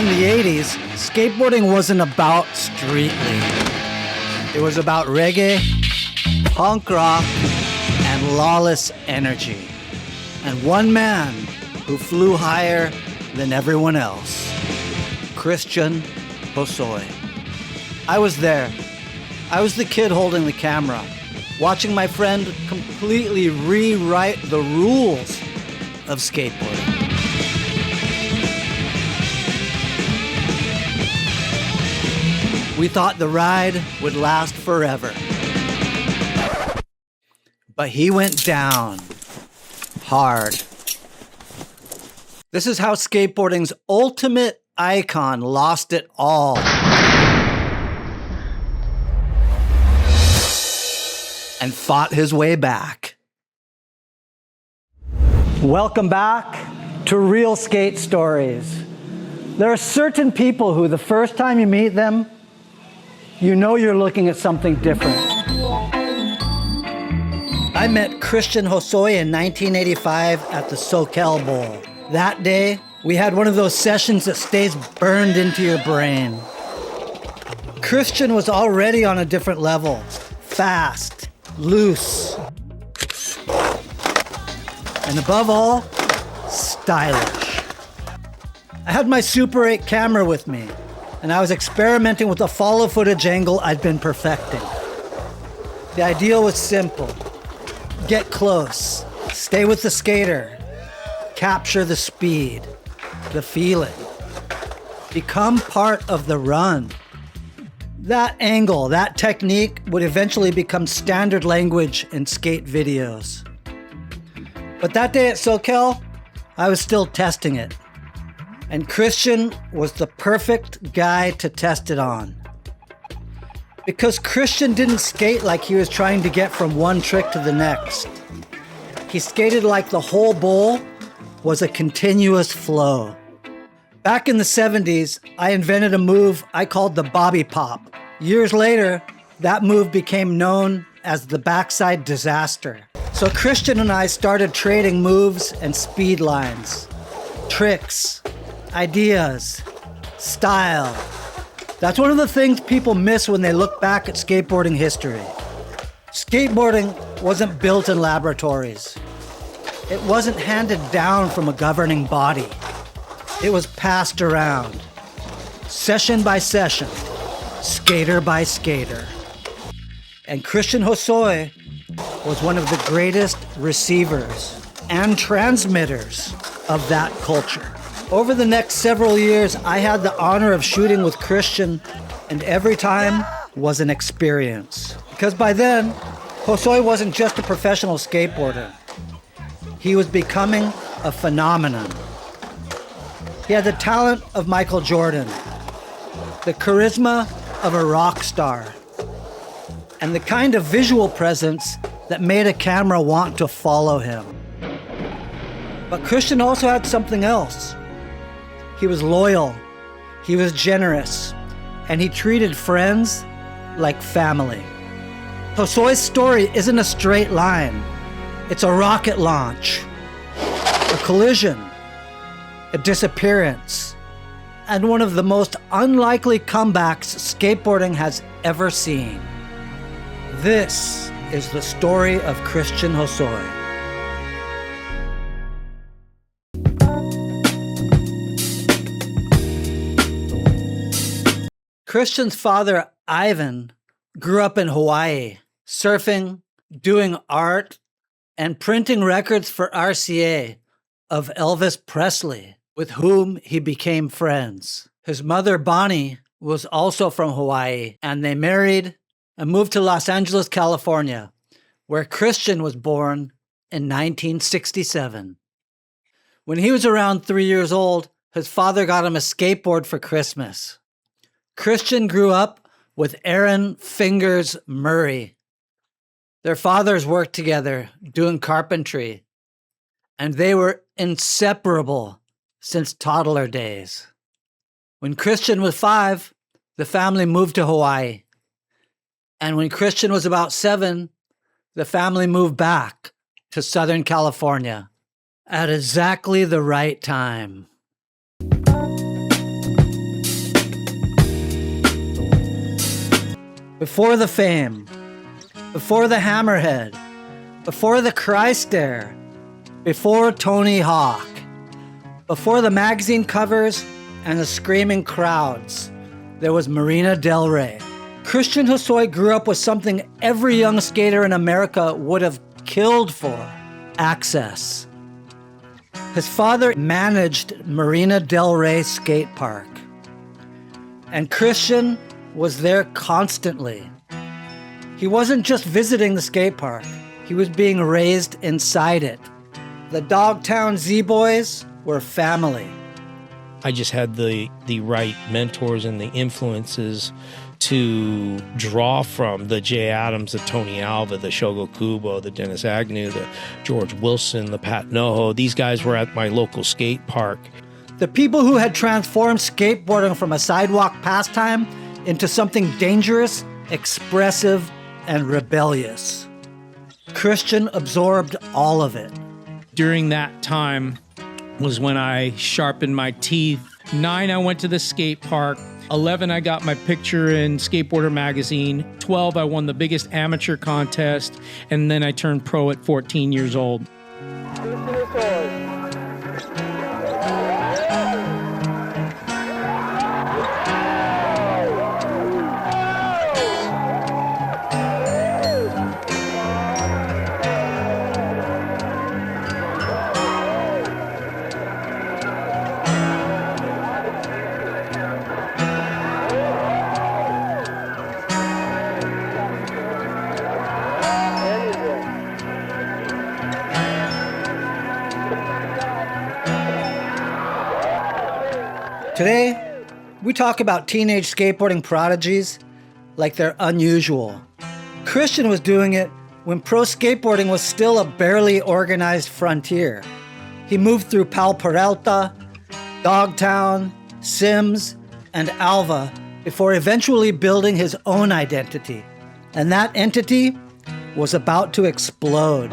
In the 80s, skateboarding wasn't about street league. It was about reggae, punk rock, and lawless energy. And one man who flew higher than everyone else, Christian HOSOI. I was there. I was the kid holding the camera, watching my friend completely rewrite the rules of skateboarding. We thought the ride would last forever. But he went down hard. This is how skateboarding's ultimate icon lost it all. And fought his way back. Welcome back to Real Skate Stories. There are certain people who the first time you meet them, you know you're looking at something different. I met Christian HOSOI in 1985 at the SoCal Bowl. That day, we had one of those sessions that stays burned into your brain. Christian was already on a different level. Fast, loose, and above all, stylish. I had my Super 8 camera with me, and I was experimenting with a follow footage angle I'd been perfecting. The idea was simple. Get close, stay with the skater, capture the speed, the feeling. Become part of the run. That angle, that technique would eventually become standard language in skate videos. But that day at SoCal, I was still testing it. And Christian was the perfect guy to test it on. Because Christian didn't skate like he was trying to get from one trick to the next. He skated like the whole bowl was a continuous flow. Back in the 70s, I invented a move I called the Bobby Pop. Years later, that move became known as the backside disaster. So Christian and I started trading moves and speed lines, tricks, ideas, style. That's one of the things people miss when they look back at skateboarding history. Skateboarding wasn't built in laboratories. It wasn't handed down from a governing body. It was passed around, session by session, skater by skater. And Christian HOSOI was one of the greatest receivers and transmitters of that culture. Over the next several years, I had the honor of shooting with Christian, and every time was an experience. Because by then, HOSOI wasn't just a professional skateboarder. He was becoming a phenomenon. He had the talent of Michael Jordan, the charisma of a rock star, and the kind of visual presence that made a camera want to follow him. But Christian also had something else. He was loyal, he was generous, and he treated friends like family. HOSOI'S story isn't a straight line. It's a rocket launch, a collision, a disappearance, and one of the most unlikely comebacks skateboarding has ever seen. This is the story of Christian HOSOI. Christian's father, Ivan, grew up in Hawaii, surfing, doing art, and printing records for RCA of Elvis Presley, with whom he became friends. His mother, Bonnie, was also from Hawaii, and they married and moved to Los Angeles, California, where Christian was born in 1967. When he was around 3 years old, his father got him a skateboard for Christmas. Christian grew up with Aaron Fingers Murray. Their fathers worked together doing carpentry, and they were inseparable since toddler days. When Christian was 5, the family moved to Hawaii. And when Christian was about 7, the family moved back to Southern California at exactly the right time. Before the fame, before the Hammerhead, before the Chrysler, before Tony Hawk, before the magazine covers and the screaming crowds, there was Marina Del Rey. Christian Hosoi grew up with something every young skater in America would have killed for: access. His father managed Marina Del Rey skate park, and Christian was there constantly. He wasn't just visiting the skate park, he was being raised inside it. The Dogtown Z-Boys were family. I just had the right mentors and the influences to draw from: the Jay Adams, the Tony Alva, the Shogo Kubo, the Dennis Agnew, the George Wilson, the Pat Noho. These guys were at my local skate park. The people who had transformed skateboarding from a sidewalk pastime into something dangerous, expressive, and rebellious. Christian absorbed all of it. During that time was when I sharpened my teeth. 9, I went to the skate park. 11, I got my picture in Skateboarder magazine. 12, I won the biggest amateur contest. And then I turned pro at 14 years old. Today, we talk about teenage skateboarding prodigies like they're unusual. Christian was doing it when pro skateboarding was still a barely organized frontier. He moved through Pal Peralta, Dogtown, Sims, and Alva before eventually building his own identity. And that entity was about to explode.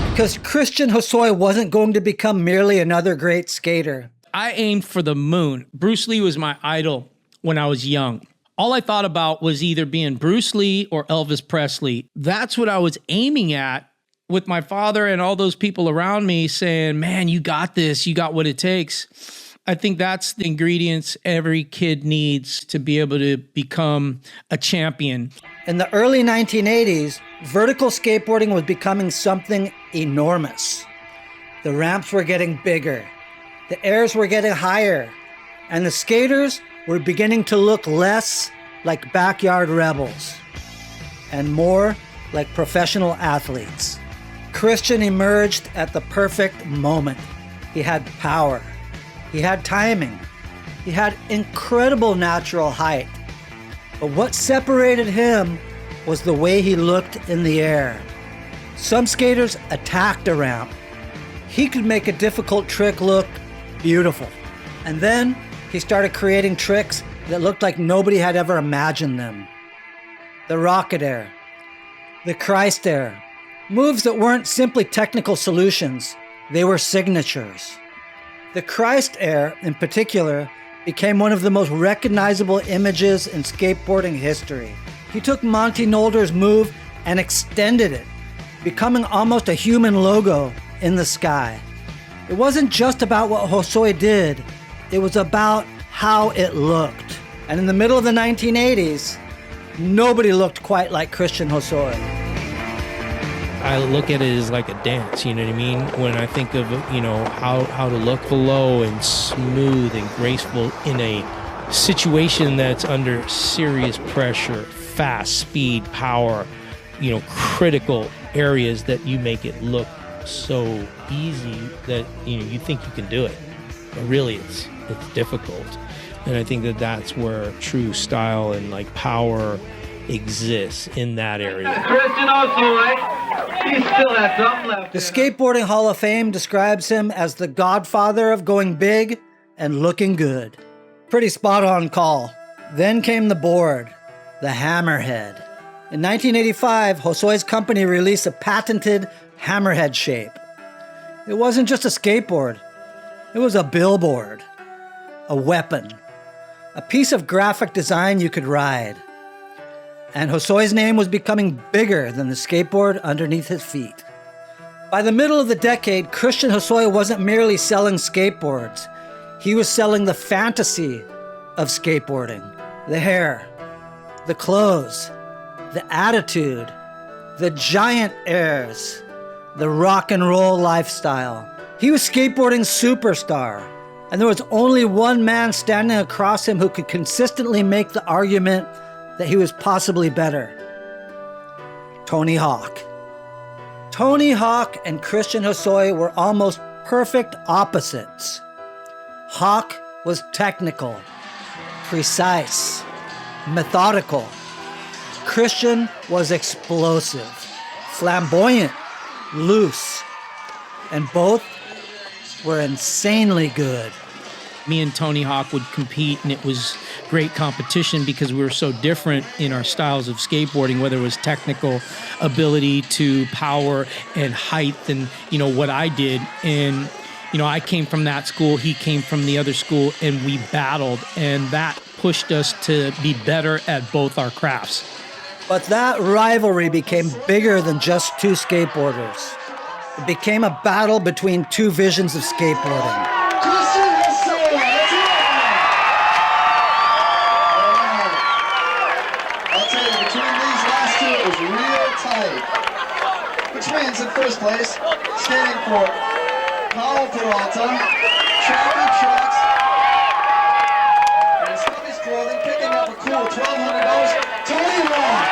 Because Christian Hosoi wasn't going to become merely another great skater. I aimed for the moon. Bruce Lee was my idol when I was young. All I thought about was either being Bruce Lee or Elvis Presley. That's what I was aiming at, with my father and all those people around me saying, man, you got this, you got what it takes. I think that's the ingredients every kid needs to be able to become a champion. In the early 1980s, vertical skateboarding was becoming something enormous. The ramps were getting bigger. The airs were getting higher, and the skaters were beginning to look less like backyard rebels and more like professional athletes. Christian emerged at the perfect moment. He had power. He had timing. He had incredible natural height. But what separated him was the way he looked in the air. Some skaters attacked a ramp. He could make a difficult trick look beautiful. And then he started creating tricks that looked like nobody had ever imagined them. The rocket air, the Christ air, moves that weren't simply technical solutions, they were signatures. The Christ air, in particular, became one of the most recognizable images in skateboarding history. He took Monty Nolder's move and extended it, becoming almost a human logo in the sky. It wasn't just about what Hosoi did, it was about how it looked. And in the middle of the 1980s, nobody looked quite like Christian Hosoi. I look at it as like a dance, you know what I mean? When I think of, how to look below and smooth and graceful in a situation that's under serious pressure, fast, speed, power, critical areas that you make it look so easy that you think you can do it, but really it's difficult. And I think that's where true style and power exists, in that area. Christian Hosoi, he still has something left. The Skateboarding Hall of Fame describes him as the godfather of going big and looking good. Pretty spot on call. Then came the board, the Hammerhead. In 1985, Hosoi's company released a patented Hammerhead shape. It wasn't just a skateboard. It was a billboard, a weapon, a piece of graphic design you could ride. and HOSOI'S name was becoming bigger than the skateboard underneath his feet. By the middle of the decade, Christian HOSOI wasn't merely selling skateboards. He was selling the fantasy of skateboarding. The hair, the clothes, the attitude, the giant airs, the rock and roll lifestyle. He was skateboarding's superstar, and there was only one man standing across him who could consistently make the argument that he was possibly better. Tony Hawk. Tony Hawk and Christian HOSOI were almost perfect opposites. Hawk was technical, precise, methodical. Christian was explosive, flamboyant, loose, and both were insanely good. Me and Tony Hawk would compete, and it was great competition because we were so different in our styles of skateboarding, whether it was technical ability to power and height and, what I did. And, I came from that school, he came from the other school, and we battled, and that pushed us to be better at both our crafts. But that rivalry became bigger than just two skateboarders. It became a battle between two visions of skateboarding. Which means in first place, skating for Paul Peralta, Tracker Trucks, and Stubby's Clothing, picking up a cool $1,200 to Lee Rock.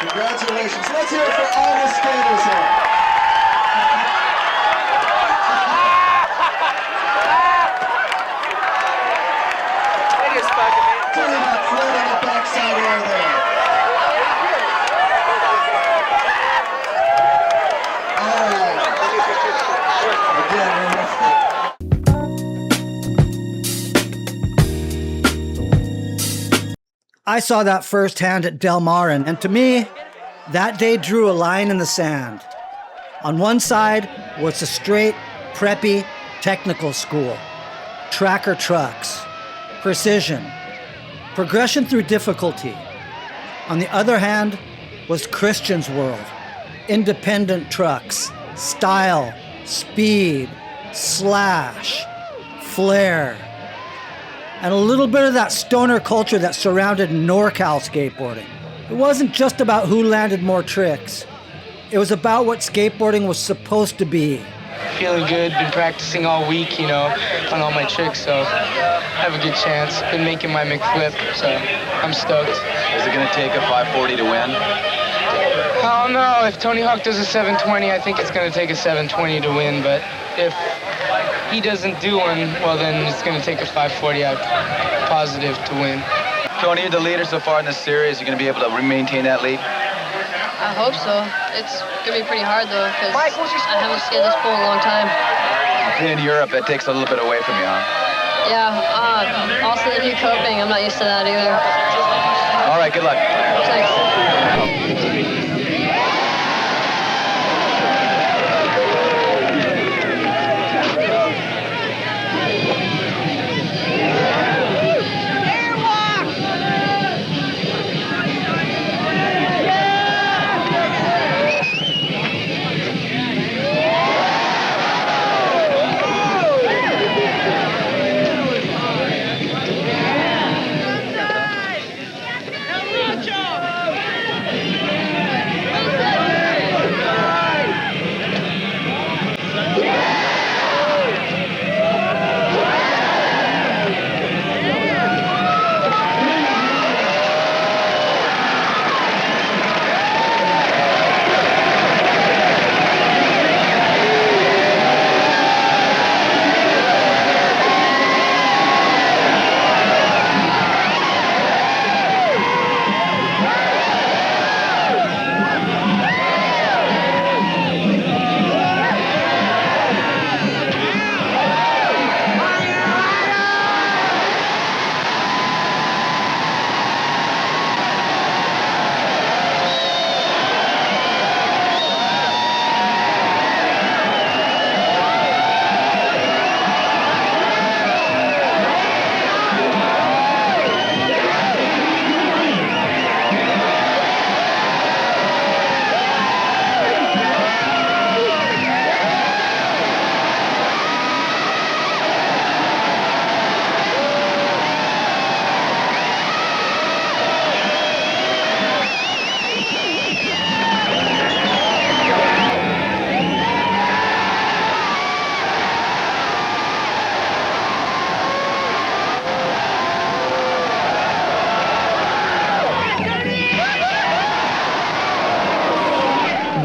Congratulations. Let's hear it for all the skaters here. I saw that firsthand at Del Mar, and to me, that day drew a line in the sand. On one side was the straight, preppy, technical school. Tracker trucks, precision, progression through difficulty. On the other hand was Christian's world. Independent trucks, style, speed, slash, flair, and a little bit of that stoner culture that surrounded NorCal skateboarding. It wasn't just about who landed more tricks. It was about what skateboarding was supposed to be. Feeling good, been practicing all week, on all my tricks, so I have a good chance. Been making my McFlip, so I'm stoked. Is it going to take a 540 to win? I don't know. If Tony Hawk does a 720, I think it's going to take a 720 to win, but if he doesn't do one, well, then it's going to take a 540 out positive to win. Tony, you're the leader so far in this series. You're going to be able to maintain that lead? I hope so. It's going to be pretty hard, though, because I haven't skated this pole in a long time. In Europe, that takes a little bit away from you, huh? Yeah, also the new coping. I'm not used to that either. All right, good luck. Thanks.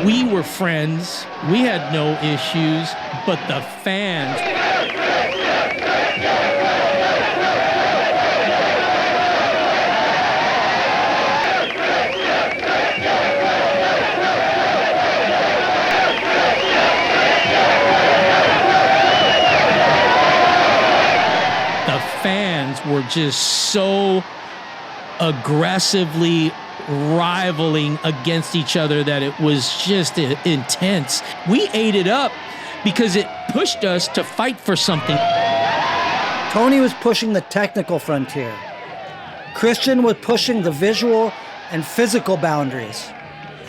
We were friends. We had no issues, but the fans. The fans were just so aggressively rivaling against each other that it was just intense. We ate it up because it pushed us to fight for something. Tony was pushing the technical frontier. Christian was pushing the visual and physical boundaries.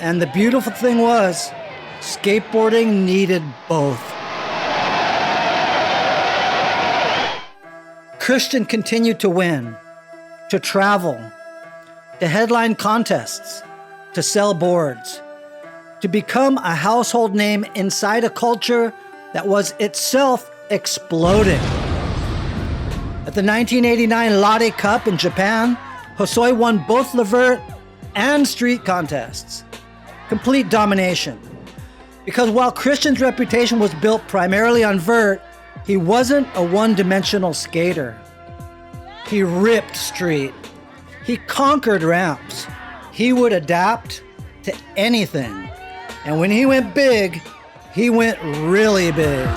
And the beautiful thing was, skateboarding needed both. Christian continued to win, to travel, to headline contests, to sell boards, to become a household name inside a culture that was itself exploding. At the 1989 Lotte Cup in Japan, Hosoi won both the vert and street contests. Complete domination. Because while Christian's reputation was built primarily on vert, he wasn't a one-dimensional skater. He ripped street. He conquered ramps. He would adapt to anything. And when he went big, he went really big.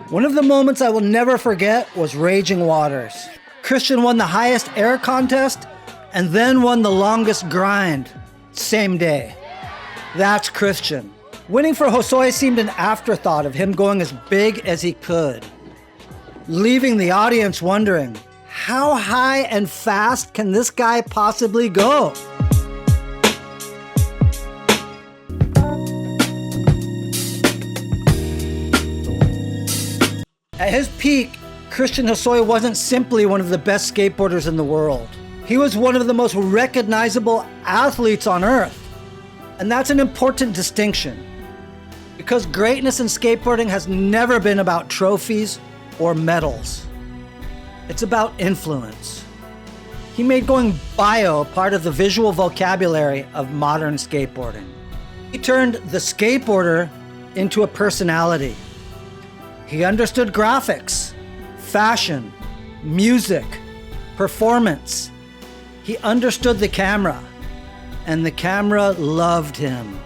One of the moments I will never forget was Raging Waters. Christian won the highest air contest and then won the longest grind, same day. That's Christian. Winning for Hosoi seemed an afterthought of him going as big as he could, leaving the audience wondering, how high and fast can this guy possibly go? At his peak, Christian Hosoi wasn't simply one of the best skateboarders in the world. He was one of the most recognizable athletes on earth. And that's an important distinction, because greatness in skateboarding has never been about trophies or medals. It's about influence. He made going bio part of the visual vocabulary of modern skateboarding. He turned the skateboarder into a personality. He understood graphics, fashion, music, performance. He understood the camera, and the camera loved him.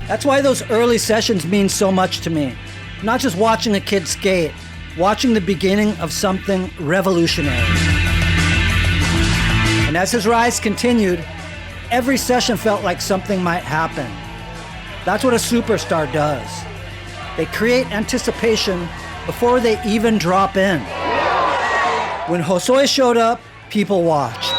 That's why those early sessions mean so much to me. Not just watching a kid skate, watching the beginning of something revolutionary. And as his rise continued, every session felt like something might happen. That's what a superstar does. They create anticipation before they even drop in. When Hosoi showed up, people watched.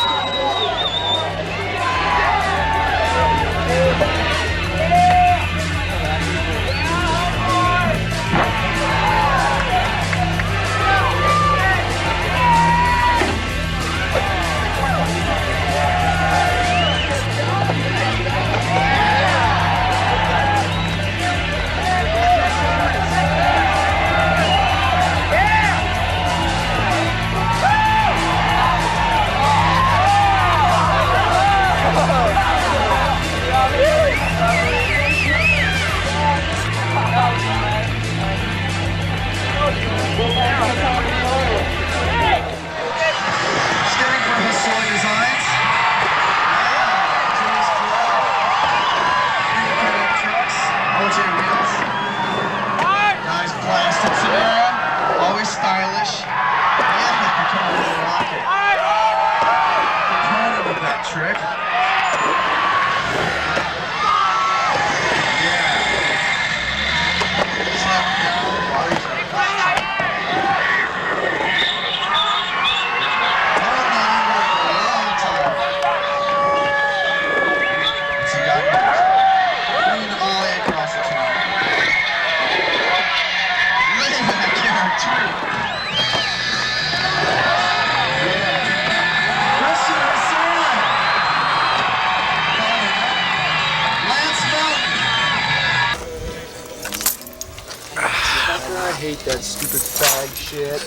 hate that stupid fag shit.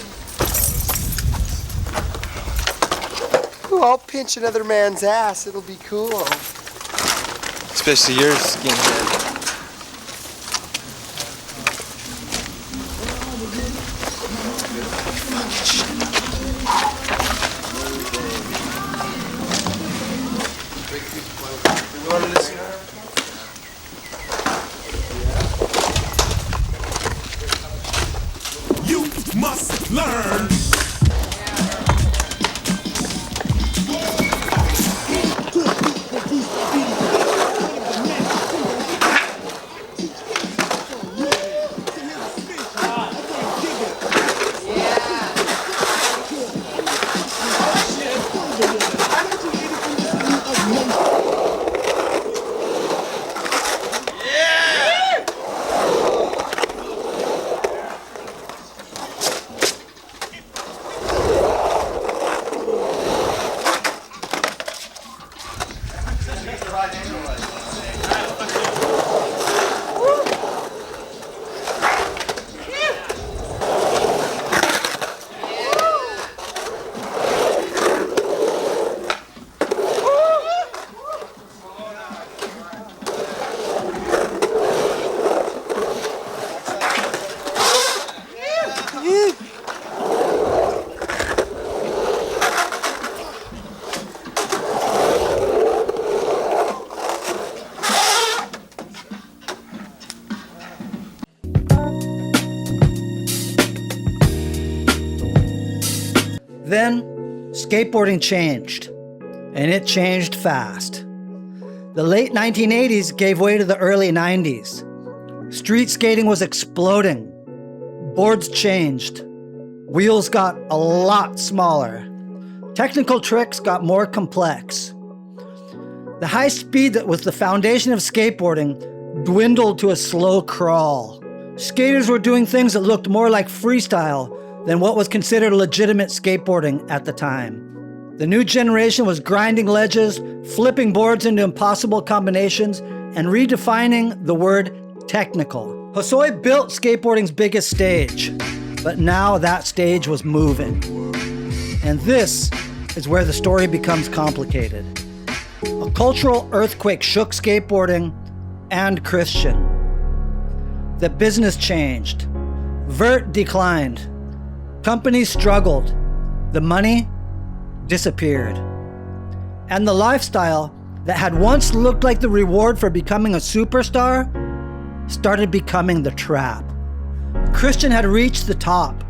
Ooh, I'll pinch another man's ass. It'll be cool. Especially yours, skinhead. You must learn. Then, skateboarding changed, and it changed fast. The late 1980s gave way to the early 90s. Street skating was exploding. Boards changed. Wheels got a lot smaller. Technical tricks got more complex. The high speed that was the foundation of skateboarding dwindled to a slow crawl. Skaters were doing things that looked more like freestyle than what was considered legitimate skateboarding at the time. The new generation was grinding ledges, flipping boards into impossible combinations, and redefining the word technical. HOSOI built skateboarding's biggest stage, but now that stage was moving. And this is where the story becomes complicated. A cultural earthquake shook skateboarding and Christian. The business changed. Vert declined. Companies struggled. The money disappeared. And the lifestyle that had once looked like the reward for becoming a superstar started becoming the trap. Christian had reached the top,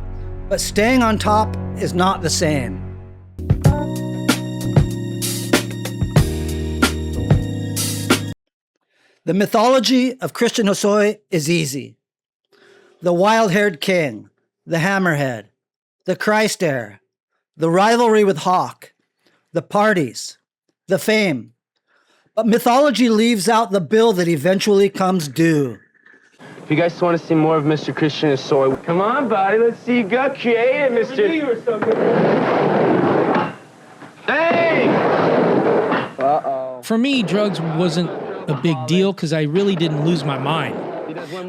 but staying on top is not the same. The mythology of Christian HOSOI is easy. The wild-haired king, the Hammerhead, the Christ Air, the rivalry with Hawk, the parties, the fame. But mythology leaves out the bill that eventually comes due. If you guys want to see more of Mr. Christian HOSOI, come on, buddy, let's see you go creative, Mr. You were so good. Hey! Uh-oh. For me, drugs wasn't a big deal because I really didn't lose my mind.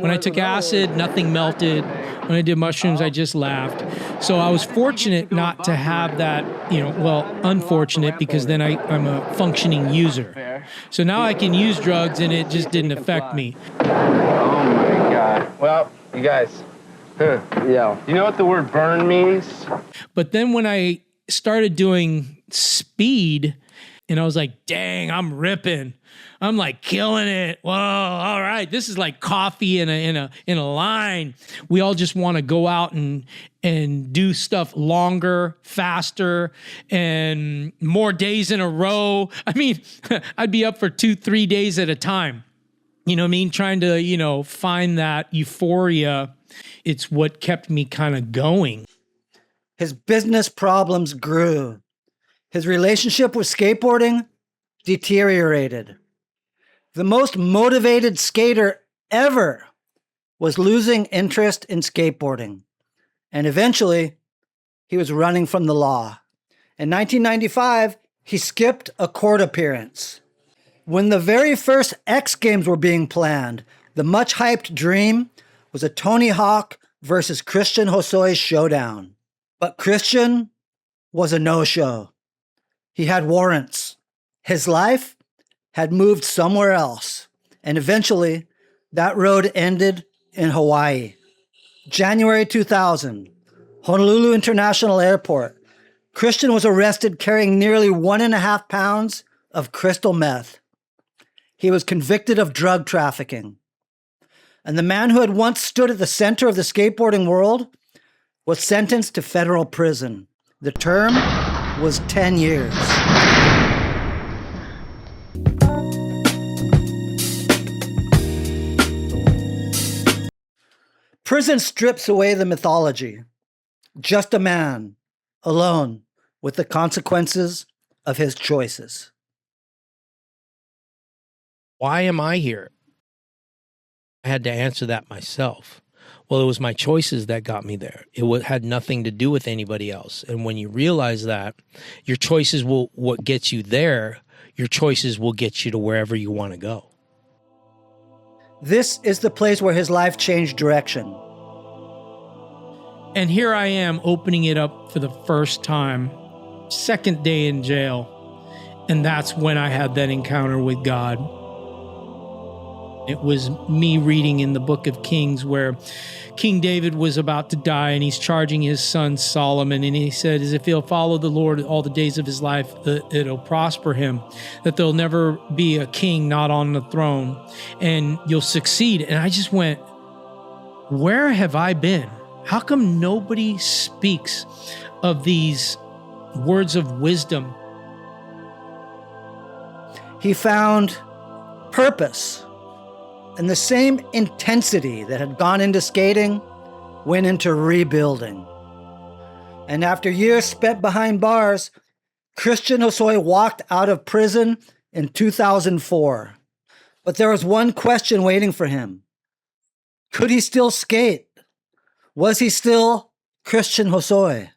When I took acid, nothing melted. When I did mushrooms, I just laughed. So I was fortunate not to have that, unfortunate, because then I'm a functioning user. So now I can use drugs and it just didn't affect me. Oh my God. Well, you guys, yeah. You know what the word burn means? But then when I started doing speed, and I was like, dang, I'm ripping. I'm like killing it. Whoa, all right. This is like coffee in a line. We all just want to go out and do stuff longer, faster, and more days in a row. I mean, I'd be up for 2-3 days at a time. You know what I mean? Trying to, find that euphoria. It's what kept me kind of going. His business problems grew. His relationship with skateboarding deteriorated. The most motivated skater ever was losing interest in skateboarding. And eventually, he was running from the law. In 1995, he skipped a court appearance. When the very first X Games were being planned, the much-hyped dream was a Tony Hawk versus Christian HOSOI'S showdown. But Christian was a no-show. He had warrants. His life had moved somewhere else, and eventually that road ended in Hawaii. January 2000, Honolulu International Airport. Christian was arrested carrying nearly 1.5 pounds of crystal meth. He was convicted of drug trafficking. And the man who had once stood at the center of the skateboarding world was sentenced to federal prison. The term was 10 years. Prison strips away the mythology. Just a man, alone, with the consequences of his choices. Why am I here? I had to answer that myself. Well, it was my choices that got me there. It had nothing to do with anybody else. And when you realize that, your choices will, what gets you there, your choices will get you to wherever you want to go. This is the place where his life changed direction. And here I am opening it up for the first time, second day in jail. And that's when I had that encounter with God. It was me reading in the book of Kings where King David was about to die and he's charging his son Solomon. And he said, as if he'll follow the Lord all the days of his life, it'll prosper him, that there'll never be a king not on the throne and you'll succeed. And I just went, where have I been? How come nobody speaks of these words of wisdom? He found purpose. And the same intensity that had gone into skating went into rebuilding. And after years spent behind bars, Christian HOSOI walked out of prison in 2004. But there was one question waiting for him. Could he still skate? Was he still Christian HOSOI?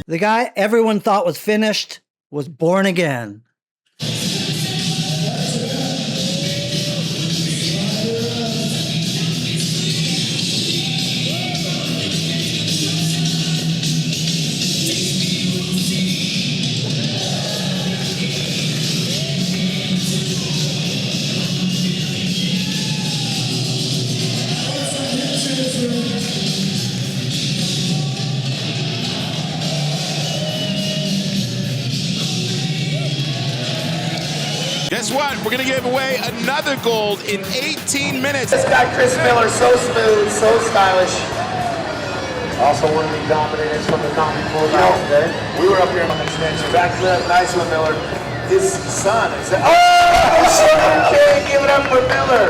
The guy everyone thought was finished was born again. Guess what? We're going to give away another gold in 18 minutes. This guy, Chris Miller, so smooth, so stylish. Also one of the dominators from the comedy pool. We were up here on the extension. Backflip, nice one, Miller. His son is that. Oh, shit, okay, give it up for Miller.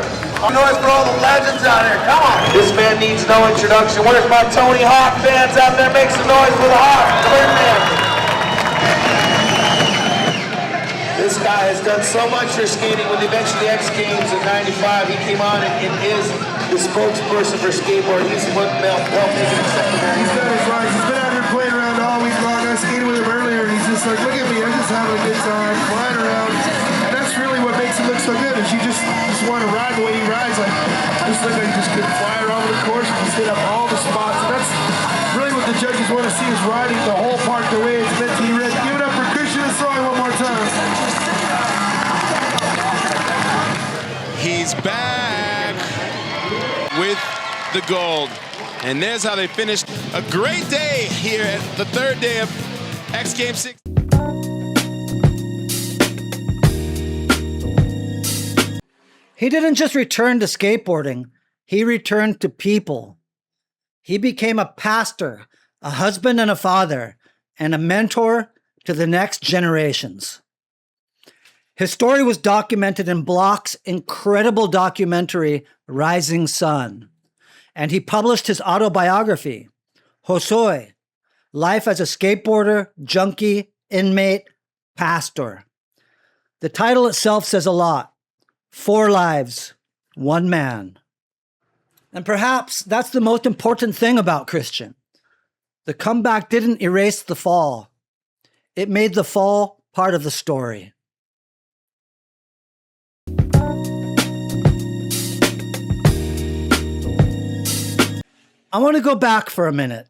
Noise for all the legends out here, come on. This man needs no introduction. Where's my Tony Hawk fans out there? Make some noise for the Hawk. Clear man. This guy has done so much for skating. With the eventually X Games in '95, he came on and is the spokesperson for skateboarding. He's what helped make it acceptable. He's done his right. He's been out here playing around all week long. I skated with him earlier, and he's just like, look at me, I'm just having a good time, flying around. And that's really what makes it look so good, is you just want to ride the way he rides. Like, just look like you just could fly around the course and just hit up all the spots. And that's really what the judges want to see, is riding the whole park the way it's meant to be ridden. Give it up for Christian HOSOI one more time. He's back with the gold. And there's how they finished a great day here at the third day of X Games 6. He didn't just return to skateboarding, he returned to people. He became a pastor, a husband and a father, and a mentor to the next generations. His story was documented in Block's incredible documentary, Rising Sun. And he published his autobiography, HOSOI, Life as a Skateboarder, Junkie, Inmate, Pastor. The title itself says a lot. 4 lives, 1 man. And perhaps that's the most important thing about Christian. The comeback didn't erase the fall. It made the fall part of the story. I want to go back for a minute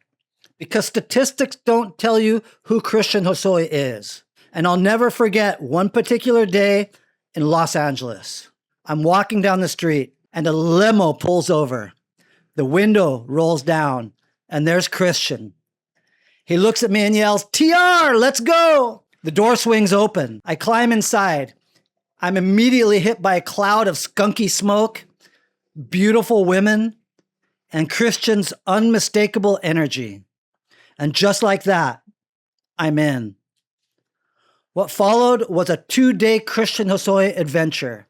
because statistics don't tell you who Christian Hosoi is. And I'll never forget one particular day in Los Angeles. I'm walking down the street and a limo pulls over. The window rolls down and there's Christian. He looks at me and yells, "TR, let's go!" The door swings open. I climb inside. I'm immediately hit by a cloud of skunky smoke, beautiful women, and Christian's unmistakable energy. And just like that, I'm in. What followed was a 2-day Christian Hosoi adventure.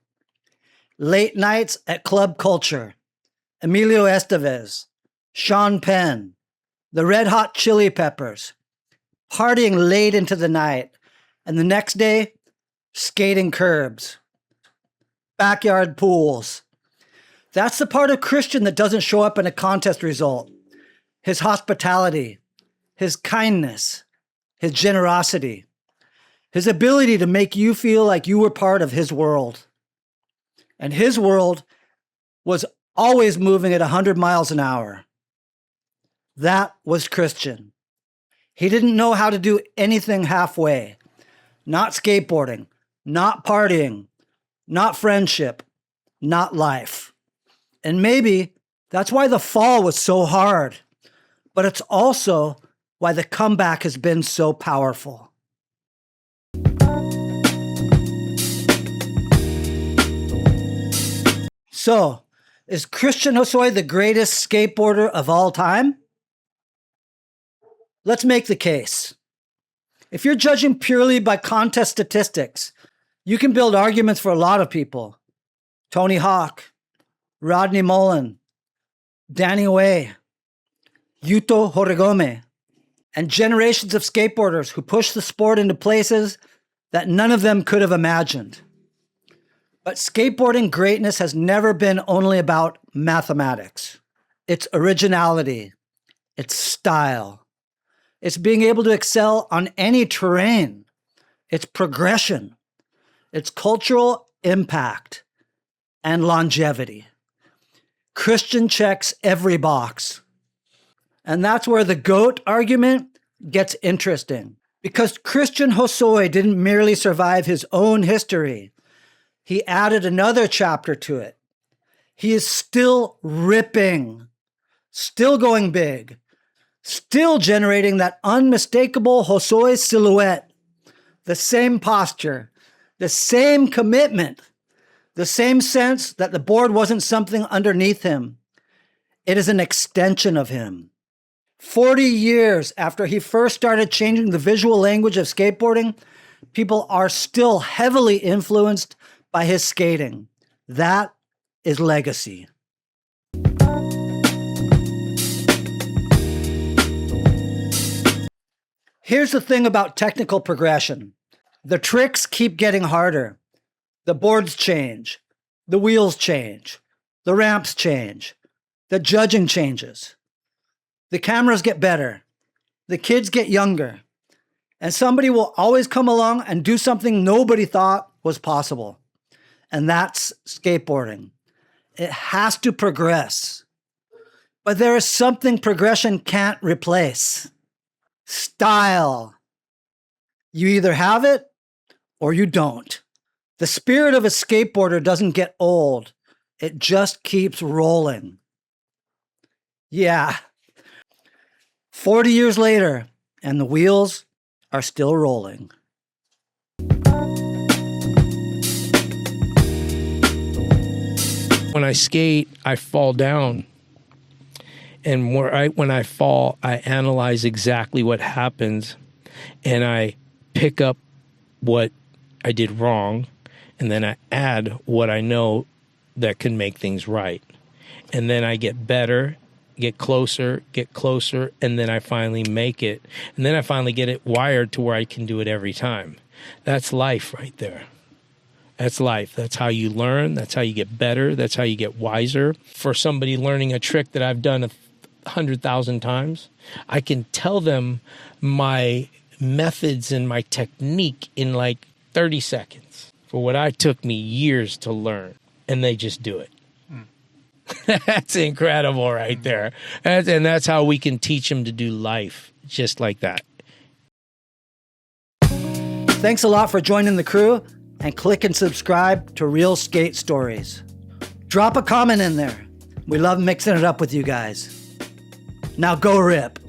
Late nights at Club Culture, Emilio Estevez, Sean Penn, the Red Hot Chili Peppers, partying late into the night, and the next day, skating curbs, backyard pools. That's the part of Christian that doesn't show up in a contest result. His hospitality, his kindness, his generosity, his ability to make you feel like you were part of his world. And his world was always moving at 100 miles an hour. That was Christian. He didn't know how to do anything halfway. Not skateboarding, not partying, not friendship, not life. And maybe that's why the fall was so hard. But it's also why the comeback has been so powerful. So, is Christian Hosoi the greatest skateboarder of all time? Let's make the case. If you're judging purely by contest statistics, you can build arguments for a lot of people. Tony Hawk, Rodney Mullen, Danny Way, Yuto Horigome, and generations of skateboarders who pushed the sport into places that none of them could have imagined. But skateboarding greatness has never been only about mathematics. It's originality, it's style, it's being able to excel on any terrain, it's progression, it's cultural impact, and longevity. Christian checks every box. And that's where the GOAT argument gets interesting. Because Christian Hosoi didn't merely survive his own history, he added another chapter to it. He is still ripping, still going big, still generating that unmistakable Hosoi silhouette, the same posture, the same commitment, the same sense that the board wasn't something underneath him. It is an extension of him. 40 years after he first started changing the visual language of skateboarding, people are still heavily influenced by his skating. That is legacy. Here's the thing about technical progression. The tricks keep getting harder. The boards change. The wheels change. The ramps change. The judging changes. The cameras get better. The kids get younger. And somebody will always come along and do something nobody thought was possible. And that's skateboarding. It has to progress. But there is something progression can't replace. Style. You either have it or you don't. The spirit of a skateboarder doesn't get old. It just keeps rolling. Yeah. 40 years later, and the wheels are still rolling. When I skate, I fall down. And when I fall, I analyze exactly what happens. And I pick up what I did wrong. And then I add what I know that can make things right. And then I get better, get closer, and then I finally make it. And then I finally get it wired to where I can do it every time. That's life right there. That's life. That's how you learn. That's how you get better. That's how you get wiser. For somebody learning a trick that I've done 100,000 times, I can tell them my methods and my technique in like 30 seconds for what I took me years to learn. And they just do it. That's incredible right there. And that's how we can teach them to do life, just like that. Thanks a lot for joining the crew, and click and subscribe to Real Skate Stories. Drop a comment in there. We love mixing it up with you guys. Now go rip.